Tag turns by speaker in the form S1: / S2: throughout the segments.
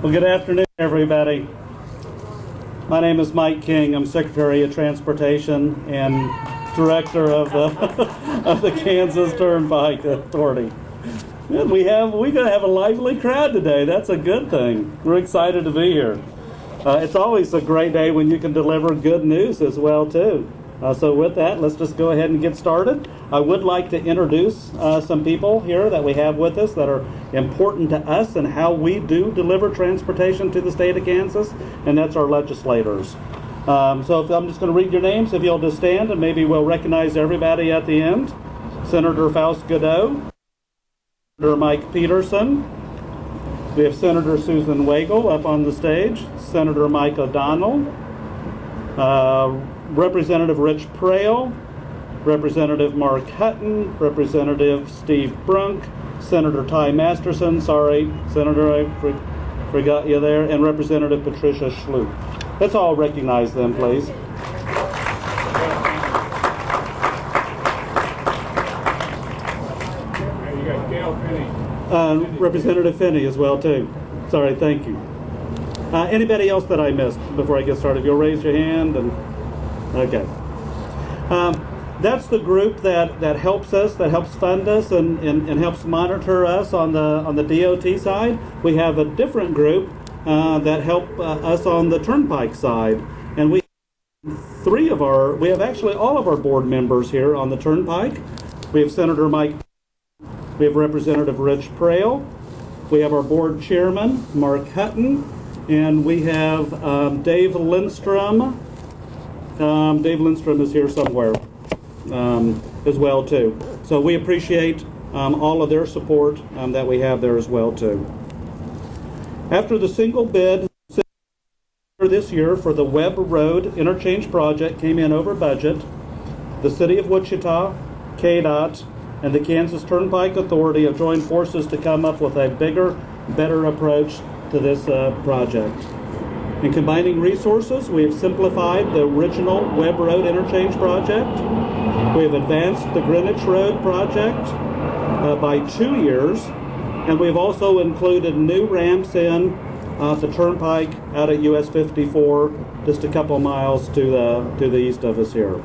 S1: Well, good afternoon, everybody. My name is Mike King. I'm Secretary of Transportation and Director of the Kansas Turnpike Authority. And we're going to have a lively crowd today. That's a good thing. We're excited to be here. It's always a great day when you can deliver good news as well, too. So with that, let's just go ahead and get started. I would like to introduce some people here that we have with us that are important to us and how we do deliver transportation to the state of Kansas, and that's our legislators. So if I'm just going to read your names, if you'll just stand, and maybe we'll recognize everybody at the end. Senator Faust Godot, Senator Mike Peterson, we have Senator Susan Wagle up on the stage, Senator Mike O'Donnell, Representative Rich Prail, Representative Mark Hutton, Representative Steve Brunk, Senator Ty Masterson, sorry, Senator, I forgot you there, and Representative Patricia Schlup. Let's all recognize them, please. Representative Finney as well, too. Sorry, thank you. Anybody else that I missed before I get started? You'll raise your hand. And okay. That's the group that helps us, that helps fund us, and helps monitor us on the DOT side. We have a different group that help us on the Turnpike side, and we have actually all of our board members here on the Turnpike. We have Senator Mike. We have Representative Rich Prail. We have our board chairman, Mark Hutton, and we have Dave Lindstrom. Dave Lindstrom is here somewhere as well, too. So we appreciate all of their support that we have there as well, too. After the single bid this year for the Webb Road Interchange Project came in over budget, the City of Wichita, KDOT, and the Kansas Turnpike Authority have joined forces to come up with a bigger, better approach to this project. In combining resources, we have simplified the original Webb Road Interchange project. We have advanced the Greenwich Road project by 2 years, and we've also included new ramps in the Turnpike out at US 54, just a couple miles to the east of us here.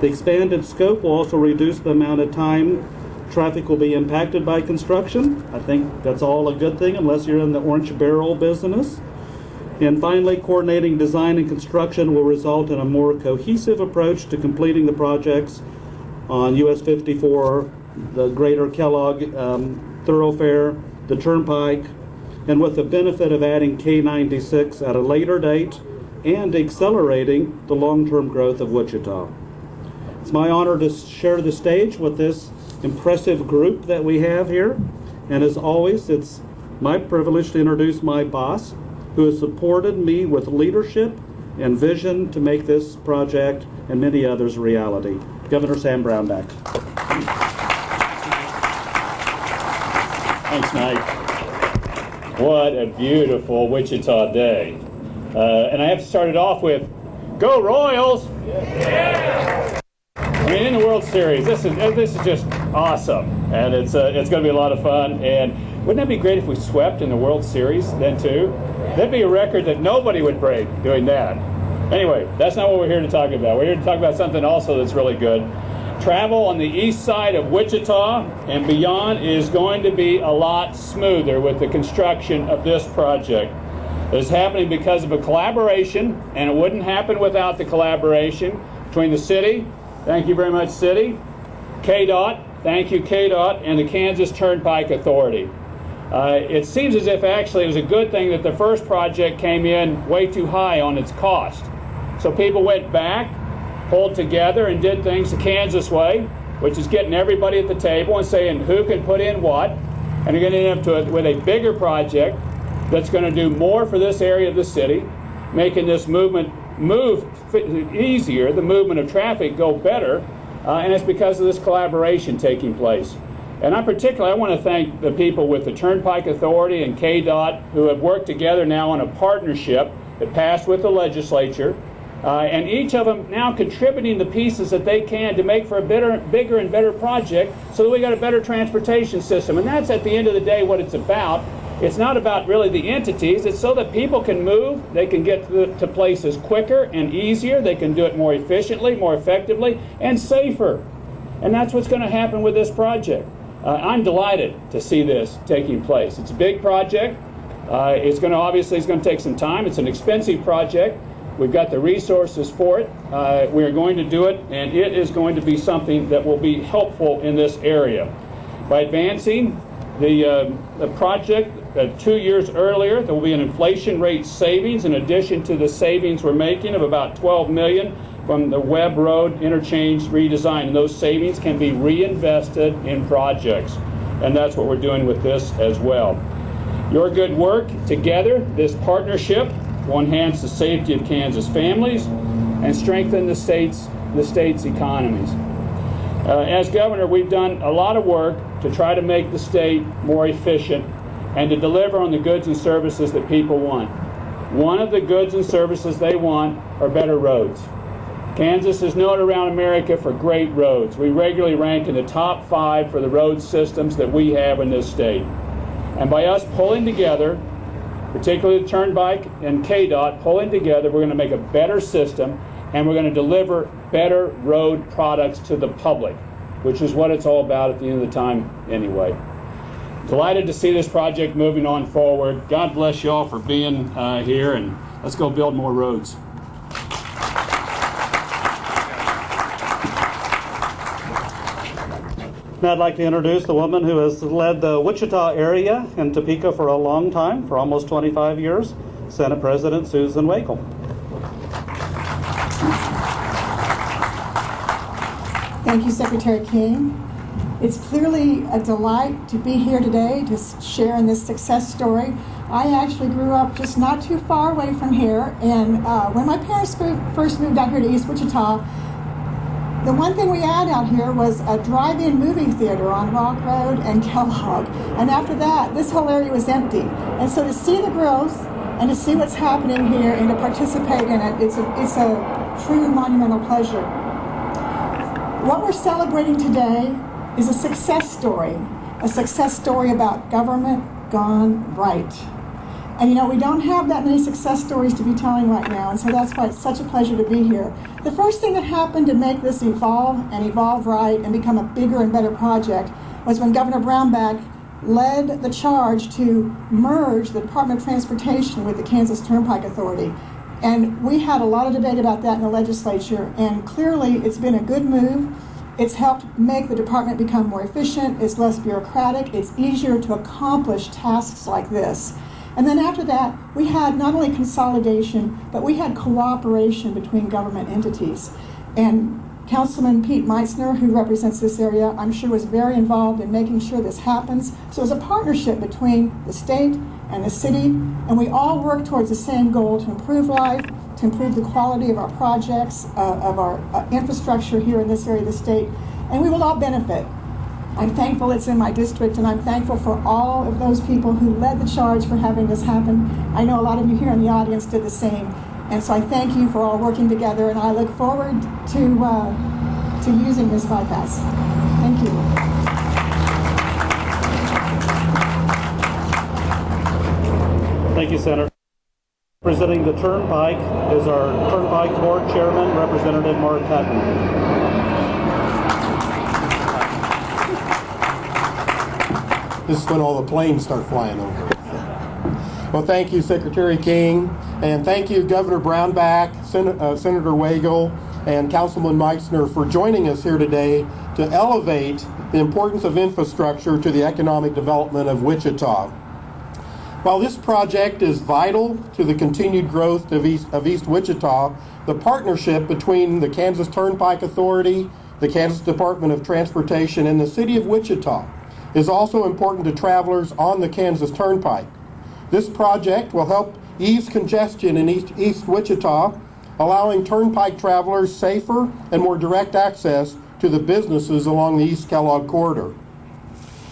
S1: The expanded scope will also reduce the amount of time traffic will be impacted by construction. I think that's all a good thing unless you're in the orange barrel business. And finally, coordinating design and construction will result in a more cohesive approach to completing the projects on US 54, the greater Kellogg thoroughfare, the Turnpike, and with the benefit of adding K96 at a later date and accelerating the long-term growth of Wichita. It's my honor to share the stage with this impressive group that we have here. And as always, it's my privilege to introduce my boss, who has supported me with leadership and vision to make this project and many others a reality. Governor Sam Brownback.
S2: Thanks, Mike. What a beautiful Wichita day. And I have to start it off with, go Royals! Yeah! I mean, in the World Series, this is just awesome, and it's going to be a lot of fun. And wouldn't that be great if we swept in the World Series then too? That'd be a record that nobody would break doing that. Anyway, that's not what we're here to talk about. We're here to talk about something also that's really good. Travel on the east side of Wichita and beyond is going to be a lot smoother with the construction of this project. It's happening because of a collaboration, and it wouldn't happen without the collaboration between the city, thank you very much, City, KDOT, thank you, KDOT, and the Kansas Turnpike Authority. It seems as if actually it was a good thing that the first project came in way too high on its cost. So people went back, pulled together, and did things the Kansas way, which is getting everybody at the table and saying who can put in what, and you're going to end up with a bigger project that's going to do more for this area of the city, making this movement move easier, the movement of traffic go better, and it's because of this collaboration taking place. And I want to thank the people with the Turnpike Authority and KDOT who have worked together now on a partnership that passed with the legislature, and each of them now contributing the pieces that they can to make for a bigger and better project so that we got a better transportation system. And that's at the end of the day what it's about, It's not about really the entities. It's so that people can move. They can get to places quicker and easier. They can do it more efficiently, more effectively, and safer. And that's what's going to happen with this project. I'm delighted to see this taking place. It's a big project. It's going to take some time. It's an expensive project. We've got the resources for it. We are going to do it, and it is going to be something that will be helpful in this area. By advancing the project 2 years earlier, there will be an inflation rate savings in addition to the savings we're making of about $12 million from the Webb Road interchange redesign. And those savings can be reinvested in projects. And that's what we're doing with this as well. Your good work together, this partnership, will enhance the safety of Kansas families and strengthen the state's economies. As governor, we've done a lot of work to try to make the state more efficient and to deliver on the goods and services that people want. One of the goods and services they want are better roads. Kansas is known around America for great roads. We regularly rank in the top 5 for the road systems that we have in this state. And by us pulling together, particularly the Turnpike and KDOT pulling together, we're going to make a better system, and we're going to deliver better road products to the public, which is what it's all about at the end of the time anyway. Delighted to see this project moving on forward. God bless you all for being here, and let's go build more roads.
S1: Now I'd like to introduce the woman who has led the Wichita area in Topeka for a long time, for almost 25 years, Senate President Susan Wakel.
S3: Thank you, Secretary King. It's clearly a delight to be here today to share in this success story. I actually grew up just not too far away from here, and when my parents first moved out here to East Wichita, the one thing we had out here was a drive-in movie theater on Rock Road and Kellogg. And after that, this whole area was empty. And so to see the growth and to see what's happening here and to participate in it, it's a true monumental pleasure. What we're celebrating today is a success story about government gone right. And you know, we don't have that many success stories to be telling right now, and so that's why it's such a pleasure to be here. The first thing that happened to make this evolve right and become a bigger and better project was when Governor Brownback led the charge to merge the Department of Transportation with the Kansas Turnpike Authority. And we had a lot of debate about that in the legislature, and clearly it's been a good move. It's helped make the department become more efficient, it's less bureaucratic, it's easier to accomplish tasks like this. And then after that, we had not only consolidation, but we had cooperation between government entities. And Councilman Pete Meitzner, who represents this area, I'm sure was very involved in making sure this happens. So it was a partnership between the state and the city, and we all work towards the same goal: to improve life, to improve the quality of our projects, of our infrastructure here in this area of the state, and we will all benefit. I'm thankful it's in my district, and I'm thankful for all of those people who led the charge for having this happen. I know a lot of you here in the audience did the same, and so I thank you for all working together, and I look forward to using this bypass. Thank you.
S1: Thank you, Senator. Representing the Turnpike is our Turnpike Board Chairman, Representative Mark Hutton.
S4: This is when all the planes start flying over. Well, thank you, Secretary King, and thank you, Governor Brownback, Senator Wagle, and Councilman Meitzner for joining us here today to elevate the importance of infrastructure to the economic development of Wichita. While this project is vital to the continued growth of East Wichita, the partnership between the Kansas Turnpike Authority, the Kansas Department of Transportation, and the City of Wichita is also important to travelers on the Kansas Turnpike. This project will help ease congestion in East Wichita, allowing Turnpike travelers safer and more direct access to the businesses along the East Kellogg corridor.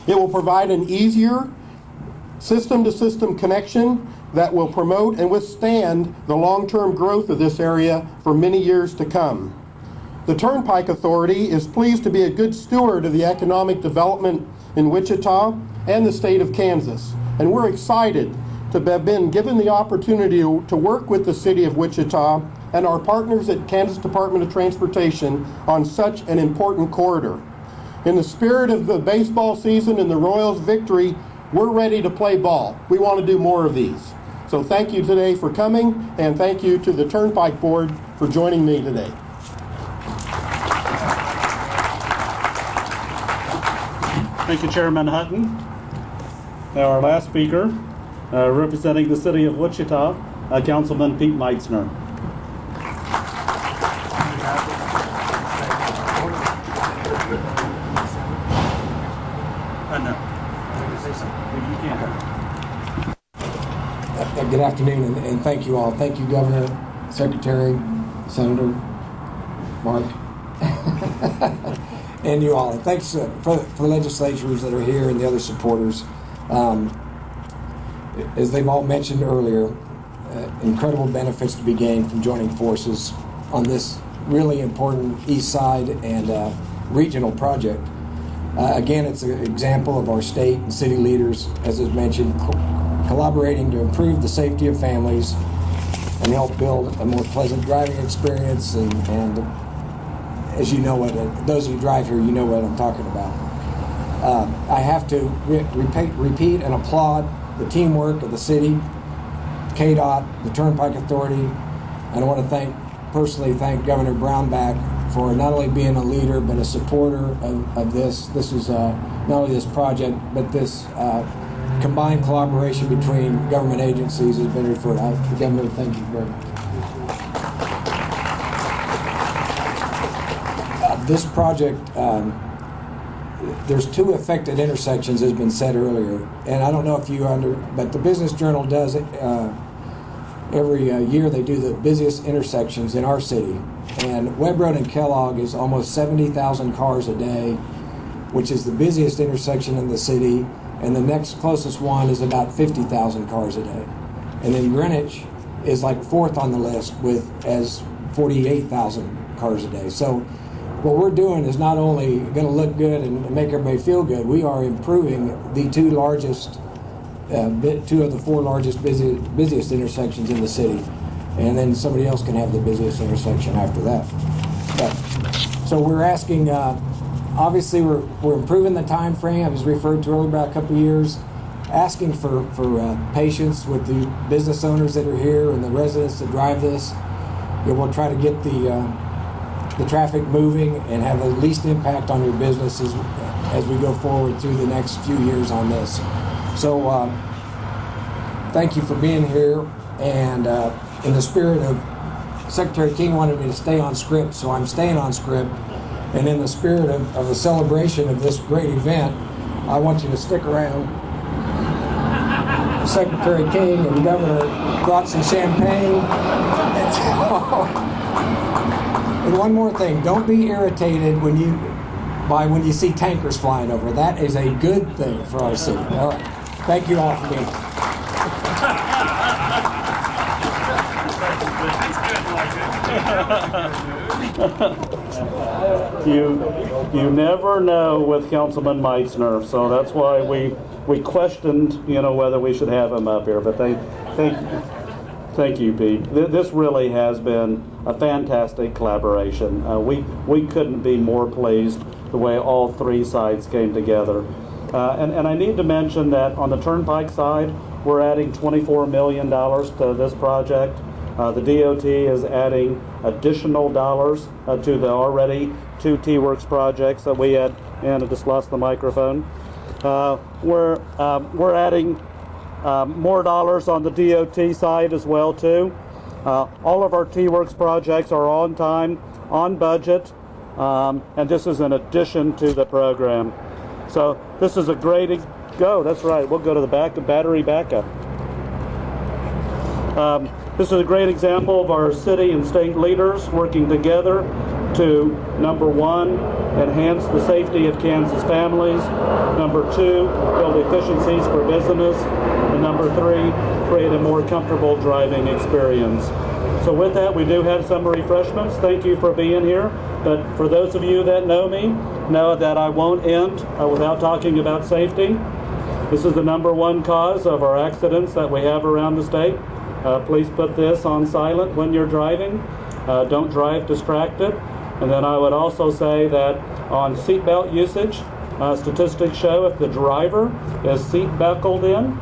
S4: It will provide an easier system-to-system connection that will promote and withstand the long-term growth of this area for many years to come. The Turnpike Authority is pleased to be a good steward of the economic development in Wichita and the state of Kansas. and we're excited to have been given the opportunity to work with the City of Wichita and our partners at Kansas Department of Transportation on such an important corridor. In the spirit of the baseball season and the Royals' victory, we're ready to play ball. We want to do more of these. So thank you today for coming, and thank you to the Turnpike Board for joining me today.
S1: Thank you, Chairman Hutton. Now our last speaker, representing the City of Wichita, Councilman Pete Meitzner.
S5: Good afternoon, and thank you all. Thank you, Governor, Secretary, Senator, Mark, and you all. And thanks for the legislators that are here and the other supporters. As they've all mentioned earlier, incredible benefits to be gained from joining forces on this really important East Side and regional project. Again, it's an example of our state and city leaders, as is mentioned, collaborating to improve the safety of families and help build a more pleasant driving experience. And as you know, those of you who drive here, you know what I'm talking about. I have to repeat and applaud the teamwork of the city, KDOT, the Turnpike Authority, and I want to personally thank Governor Brownback for not only being a leader but a supporter of this. This is not only this project, but this combined collaboration between government agencies has been referred to. Governor, thank you very much. This project, there's two affected intersections, as has been said earlier, and I don't know if you but the Business Journal does it every year. They do the busiest intersections in our city, and Webb Road and Kellogg is almost 70,000 cars a day, which is the busiest intersection in the city, and the next closest one is about 50,000 cars a day, and then Greenwich is like fourth on the list as 48,000 cars a day. So what we're doing is not only going to look good and make everybody feel good, we are improving the two of the four largest busiest intersections in the city, and then somebody else can have the busiest intersection after that. So we're asking, obviously we're improving the time frame. I was referred to earlier about a couple of years, asking for patience with the business owners that are here and the residents that drive this. We'll try to get the traffic moving and have the least impact on your businesses as we go forward through the next few years on this. So thank you for being here, and in the spirit of Secretary King wanted me to stay on script, so I'm staying on script, and in the spirit of the celebration of this great event, I want you to stick around. Secretary King and the Governor brought some champagne. And one more thing, don't be irritated when you see tankers flying over. That is a good thing for our city. All right. Thank you all for being
S1: here. You never know with Councilman Meitzner, so that's why we questioned, whether we should have him up here. But thank you, Pete. This really has been a fantastic collaboration. We couldn't be more pleased the way all three sides came together. And I need to mention that on the Turnpike side, we're adding $24 million to this project. The DOT is adding additional dollars to the already two T-Works projects that we had, and I just lost the microphone. We're adding more dollars on the DOT side as well too. All of our T-Works projects are on time, on budget, and this is in addition to the program. So this is a great that's right, we'll go to the back of battery backup. This is a great example of our city and state leaders working together to, number one, enhance the safety of Kansas families, number two, build efficiencies for business, and number three, create a more comfortable driving experience. So with that, we do have some refreshments. Thank you for being here. But for those of you that know me, know that I won't end without talking about safety. This is the #1 cause of our accidents that we have around the state. Please put this on silent when you're driving. Don't drive distracted. And then I would also say that on seatbelt usage, statistics show if the driver is seat buckled in,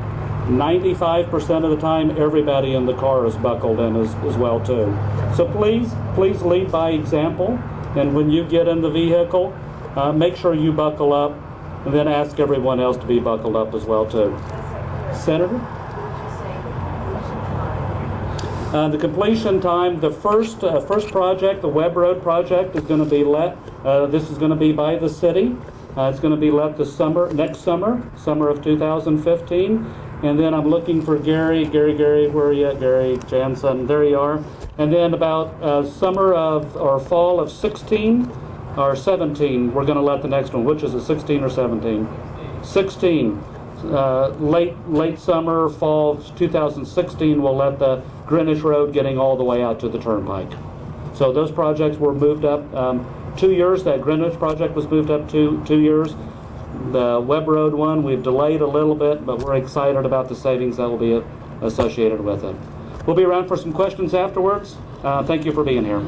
S1: 95% of the time everybody in the car is buckled in as well too. So please lead by example. And when you get in the vehicle, make sure you buckle up, and then ask everyone else to be buckled up as well too. Senator? The completion time, the first project, the Webb Road project, is going to be let. This is going to be by the city. It's going to be let next summer of 2015. And then I'm looking for Gary, where are you at, Gary Jansen? There you are. And then about summer of, or fall of 16 or 17, we're going to let the next one. Which is it, 16 or 17? 16. Late summer, fall 2016, we'll let the Greenwich Road getting all the way out to the Turnpike. So those projects were moved up 2 years. That Greenwich project was moved up 2 years. The Webb Road one, we've delayed a little bit, but we're excited about the savings that will be associated with it. We'll be around for some questions afterwards. Thank you for being here.